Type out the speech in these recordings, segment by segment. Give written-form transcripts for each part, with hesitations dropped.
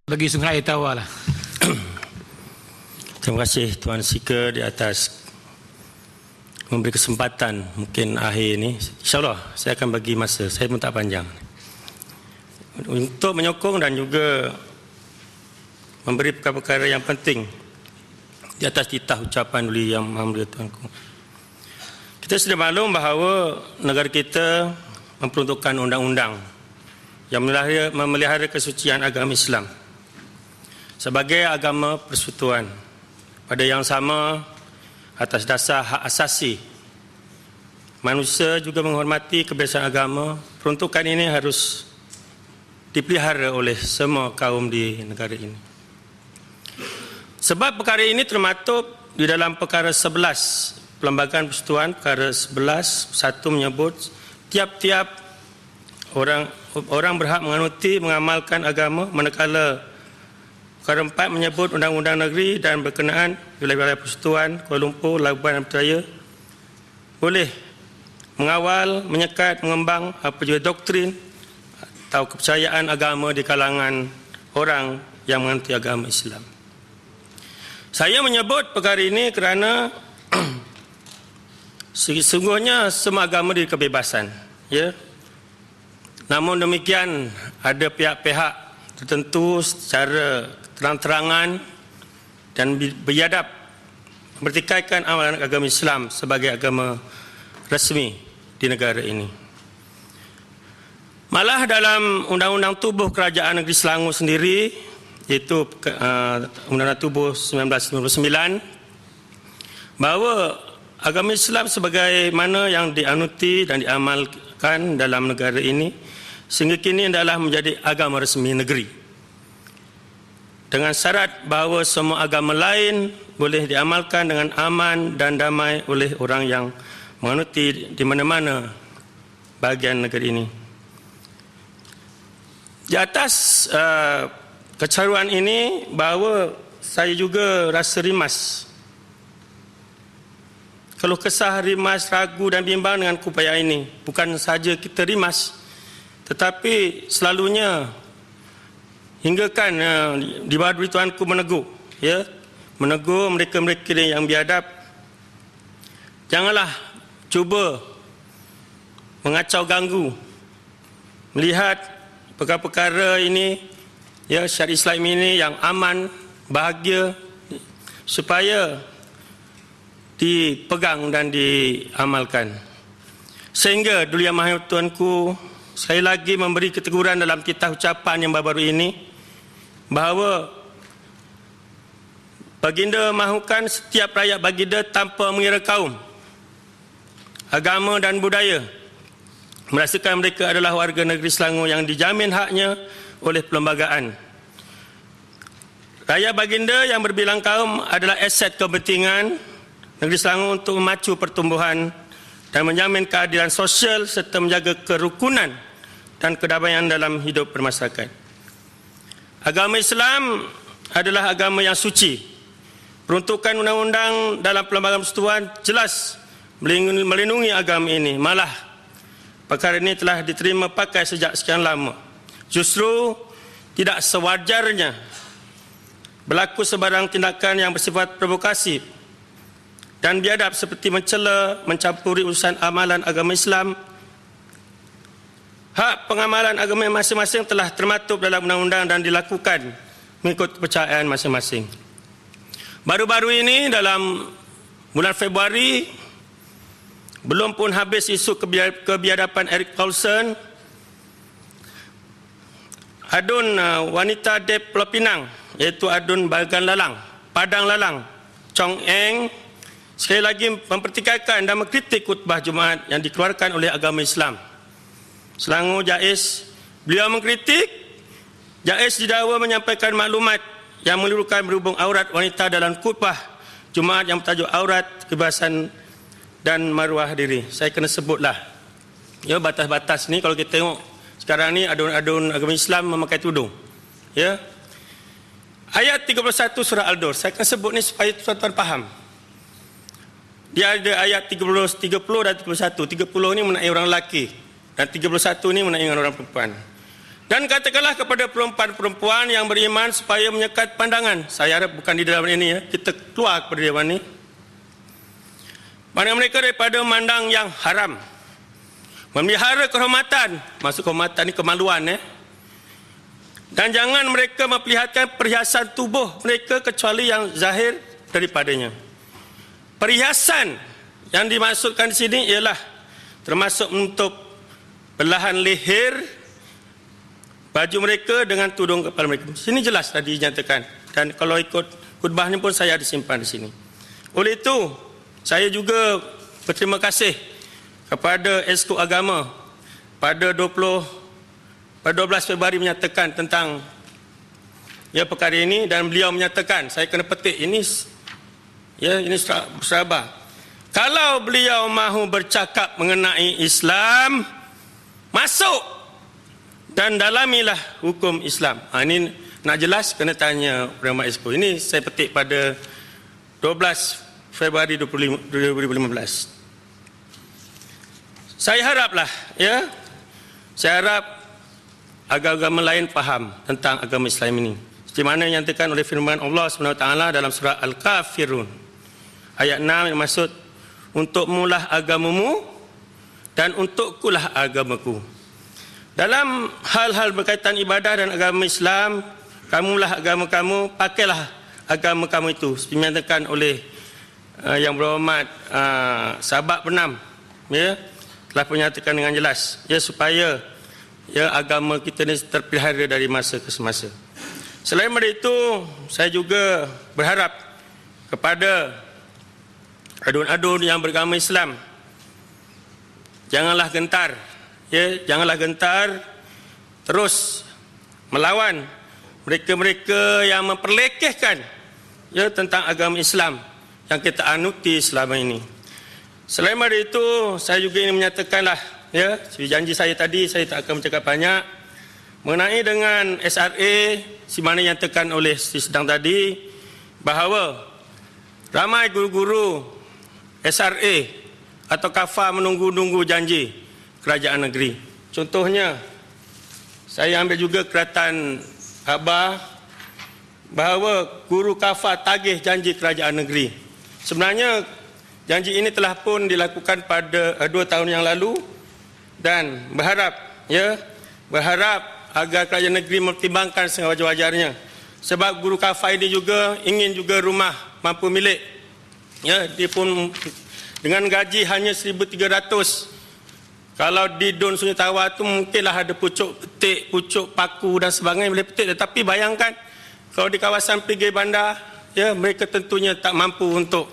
Bagi Sungai Tawa lah. Terima kasih Tuan Speaker di atas memberi kesempatan mungkin akhir ini. InsyaAllah saya akan bagi masa, saya pun tak panjang. Untuk menyokong dan juga memberi perkara-perkara yang penting di atas titah ucapan Duli Yang Maha Mulia Tuanku. Kita sudah maklum bahawa negara kita memperuntukkan undang-undang yang memelihara kesucian agama Islam sebagai agama persekutuan. Pada yang sama, atas dasar hak asasi manusia juga menghormati kebiasaan agama, peruntukan ini harus dipelihara oleh semua kaum di negara ini. Sebab perkara ini termaktub di dalam perkara 11 Perlembagaan Persekutuan, perkara 11, 1 menyebut tiap-tiap orang berhak menganuti mengamalkan agama, manakala perkara 4 menyebut undang-undang negeri dan berkenaan wilayah-wilayah persekutuan Kuala Lumpur, Labuan dan Putrajaya boleh mengawal, menyekat, mengembang apa juga doktrin atau kepercayaan agama di kalangan orang yang menganuti agama Islam. Saya menyebut perkara ini kerana sesungguhnya semua agama diberi kebebasan, ya. Namun demikian ada pihak-pihak tertentu secara terang-terangan dan biadab mempertikaikan amalan agama Islam sebagai agama resmi di negara ini. Malah dalam Undang-Undang Tubuh Kerajaan Negeri Selangor sendiri, iaitu Undang-Undang Tubuh 1999, bahawa agama Islam sebagaimana yang dianuti dan diamalkan dalam negara ini sehingga kini adalah menjadi agama resmi negeri, dengan syarat bahawa semua agama lain boleh diamalkan dengan aman dan damai oleh orang yang menganuti di mana-mana bahagian negeri ini. Di atas kecaruan ini, bahawa saya juga rasa rimas, keluh kesah, rimas, ragu dan bimbang dengan upaya ini. Bukan saja kita rimas, tetapi selalunya hinggakan di bawah Duli Tuanku menegur, ya, menegur mereka-mereka yang biadab, janganlah cuba mengacau ganggu, melihat perkara-perkara ini, ya, syariat Islam ini yang aman, bahagia, supaya dipegang dan diamalkan. Sehingga Duli Yang Maha Mulia Tuanku sekali lagi memberi keteguran dalam titah ucapan yang baru-baru ini, bahawa baginda mahukan setiap rakyat baginda tanpa mengira kaum, agama dan budaya, merasakan mereka adalah warga negeri Selangor yang dijamin haknya oleh perlembagaan. Rakyat baginda yang berbilang kaum adalah aset kepentingan negeri Selangor untuk memacu pertumbuhan dan menjamin keadilan sosial serta menjaga kerukunan dan kedamaian dalam hidup bermasyarakat. Agama Islam adalah agama yang suci. Peruntukan undang-undang dalam Perlembagaan Persekutuan jelas melindungi agama ini. Malah perkara ini telah diterima pakai sejak sekian lama. Justru tidak sewajarnya berlaku sebarang tindakan yang bersifat provokasi dan biadab seperti mencela, mencampuri urusan amalan agama Islam. Hak pengamalan agama masing-masing telah termaktub dalam undang-undang dan dilakukan mengikut kepercayaan masing-masing. Baru-baru ini dalam bulan Februari, belum pun habis isu kebiadaban Eric Paulsen, adun wanita di Pulau Pinang, iaitu adun Bagan Lalang, Padang Lalang, Chong Eng, sekali lagi mempertikaikan dan mengkritik khutbah Jumaat yang dikeluarkan oleh agama Islam Selangor JAIS. Beliau mengkritik JAIS didakwa menyampaikan maklumat yang menirukan berhubung aurat wanita dalam khutbah Jumaat yang bertajuk aurat, kebebasan dan maruah diri. Saya kena sebutlah, ya, batas-batas ni. Kalau kita tengok sekarang ni adun-adun agama Islam memakai tudung, ya. Ayat 31 surah Al-Dur, saya akan sebut ni supaya tuan-tuan faham. Dia ada ayat 30 dan 31. 30 ni mengenai orang lelaki dan 31 ni mengenai orang perempuan. Dan katakanlah kepada perempuan-perempuan yang beriman supaya menyekat pandangan. Saya harap bukan di dalam ini ya, kita keluar kepada dewan ini. Pandang mereka daripada memandang yang haram. Memelihara kehormatan, maksud kehormatan ini kemaluan Dan jangan mereka memperlihatkan perhiasan tubuh mereka kecuali yang zahir daripadanya. Perhiasan yang dimaksudkan di sini ialah termasuk menutup belahan leher baju mereka dengan tudung kepala mereka. Sini jelas tadi dinyatakan. Dan kalau ikut khutbah ni pun saya ada simpan di sini. Oleh itu, saya juga berterima kasih kepada Esko Agama pada 12 Februari menyatakan tentang perkara ini, dan beliau menyatakan, saya kena petik ini bersabar. Kalau beliau mahu bercakap mengenai Islam, masuk dan dalamilah hukum Islam. Ini nak jelas kena tanya ulama Esko. Ini saya petik pada 12 Februari 2015. Saya haraplah saya harap agama lain faham tentang agama Islam ini. Seperti mana yang dinyatakan oleh firman Allah SWT dalam surah Al-Kafirun ayat 6 yang maksud untukmulah agamamu dan untukkulah agamaku. Dalam hal-hal berkaitan ibadah dan agama Islam, kamulah agama kamu, pakailah agama kamu itu. Seperti dinyatakan oleh yang berhormat sahabat penam, telah menyatakan dengan jelas, supaya agama kita ini terpelihara dari masa ke semasa. Selain daripada itu, saya juga berharap kepada adun-adun yang beragama Islam, janganlah gentar. Janganlah gentar terus melawan mereka-mereka yang memperlekehkan tentang agama Islam yang kita anuti selama ini. Selain daripada itu, saya juga ingin menyatakanlah seperti janji saya tadi, saya tak akan bercakap banyak mengenai dengan SRA si mana yang tekan oleh sedang tadi, bahawa ramai guru-guru SRA atau kafar menunggu-nunggu janji kerajaan negeri. Contohnya, saya ambil juga Keratan Khabar bahawa guru kafar tagih janji kerajaan negeri. Sebenarnya janji ini telah pun dilakukan pada 2 tahun yang lalu, dan berharap agar kerajaan negeri mempertimbangkan sewajar-wajarnya. Sebab guru kafar ini juga ingin juga rumah mampu milik. Dia pun dengan gaji hanya 1,300. Kalau di Dun Sungai Tawar tu mungkinlah ada pucuk petik, pucuk paku dan sebagainya boleh petik. Tetapi bayangkan kalau di kawasan pinggir bandar, mereka tentunya tak mampu untuk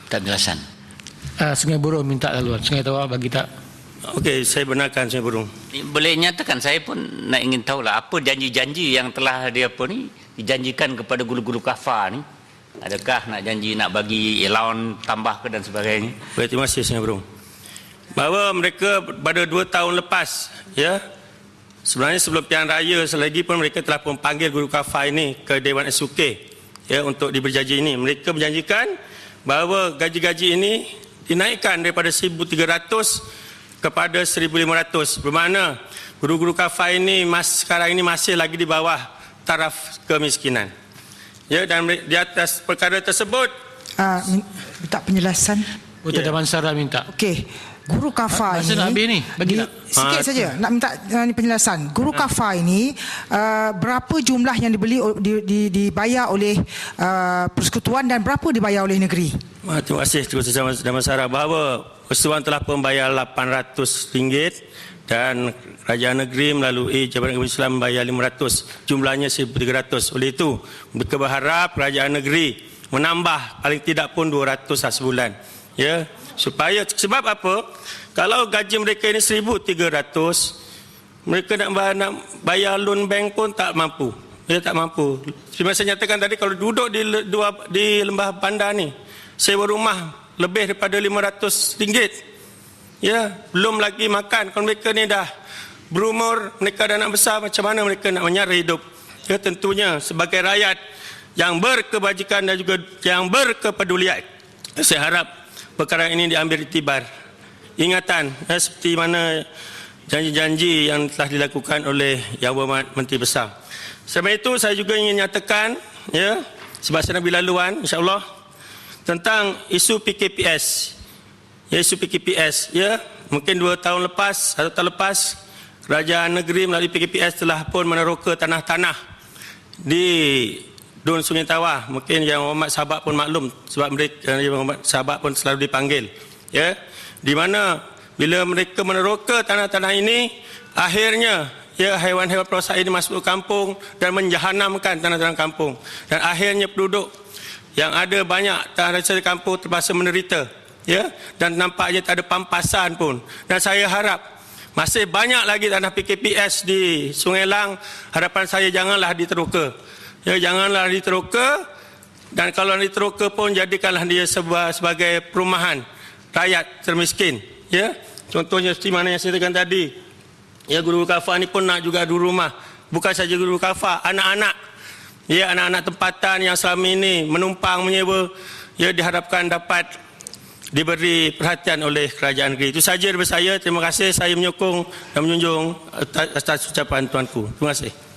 tak jelasan. Sungai Buruh minta laluan, Sungai Tawar bagi tak. Okey, saya benarkan Sungai Buruh. Boleh nyatakan, saya pun nak ingin tahulah apa janji-janji yang telah dijanjikan kepada guru-guru kafar ni. Adakah nak janji nak bagi allowance tambah ke dan sebagainya? Baik, terima kasih Sungai Buruh. Bahawa mereka pada 2 tahun lepas, sebenarnya sebelum pilihan raya selagi pun mereka telah pun panggil guru kafar ini ke Dewan SUK untuk diberi janji ini. Mereka menjanjikan bahawa gaji-gaji ini dinaikkan daripada 1,300 kepada 1,500. Bermakna guru-guru kafar ini sekarang ini masih lagi di bawah taraf kemiskinan. Dan di atas perkara tersebut minta penjelasan. Damansara minta. Okey. Guru kafar ini, nak habis ni, bagi sikit saja nak minta penjelasan. Guru kafar ini berapa jumlah yang dibayar oleh persekutuan dan berapa dibayar oleh negeri? Terima kasih Damansara. Bahawa persekutuan telah membayar RM800 dan kerajaan negeri melalui Jabatan Agama Islam membayar RM500. Jumlahnya RM1,300. Oleh itu, mereka berharap kerajaan negeri menambah paling tidak pun RM200 sebulan. Supaya, sebab apa? Kalau gaji mereka ini RM1,300, mereka nak bayar loan bank pun tak mampu. Tak mampu. Seperti saya nyatakan tadi, kalau duduk di lembah bandar ni, sewa rumah lebih daripada RM500. Belum lagi makan. Kalau mereka ni dah berumur, mereka dah anak besar, macam mana mereka nak menyara hidup? Tentunya sebagai rakyat yang berkebajikan dan juga yang berkepedulian, saya harap perkara ini diambil iktibar. Ingatan, seperti mana janji-janji yang telah dilakukan oleh Yang Berhormat Menteri Besar. Selain itu, saya juga ingin nyatakan, ya, sebab saya nak pergi laluan, insya-Allah, tentang isu PKPS. Ya, isu PKPS, ya, mungkin 2 tahun lepas, 1 tahun lepas, kerajaan negeri melalui PKPS telah pun meneroka tanah-tanah di Dun Sungai Tawah. Mungkin Yang Berhormat Sahabat pun maklum sebab mereka, Yang Berhormat Sahabat pun selalu dipanggil, ya, di mana bila mereka meneroka tanah-tanah ini, akhirnya, ya, haiwan-haiwan perosak ini masuk ke kampung dan menjahanamkan tanah-tanah kampung, dan akhirnya penduduk yang ada banyak tanah di kampung terpaksa menderita, ya, dan nampaknya tak ada pampasan pun. Dan saya harap masih banyak lagi tanah PKPS di Sungai Lang. Harapan saya janganlah diteroka. Ya, janganlah diteroka, dan kalau diteroka pun jadikanlah dia sebagai perumahan rakyat termiskin. Ya, contohnya seperti mana yang saya katakan tadi. Ya, guru kafah ni pun nak juga dulu rumah. Bukan saja guru kafah, anak-anak. Ya, anak-anak tempatan yang selama ini menumpang menyewa, ya, diharapkan dapat diberi perhatian oleh kerajaan negeri. Itu saja daripada saya. Terima kasih. Saya menyokong dan menjunjung atas ucapan tuanku. Terima kasih.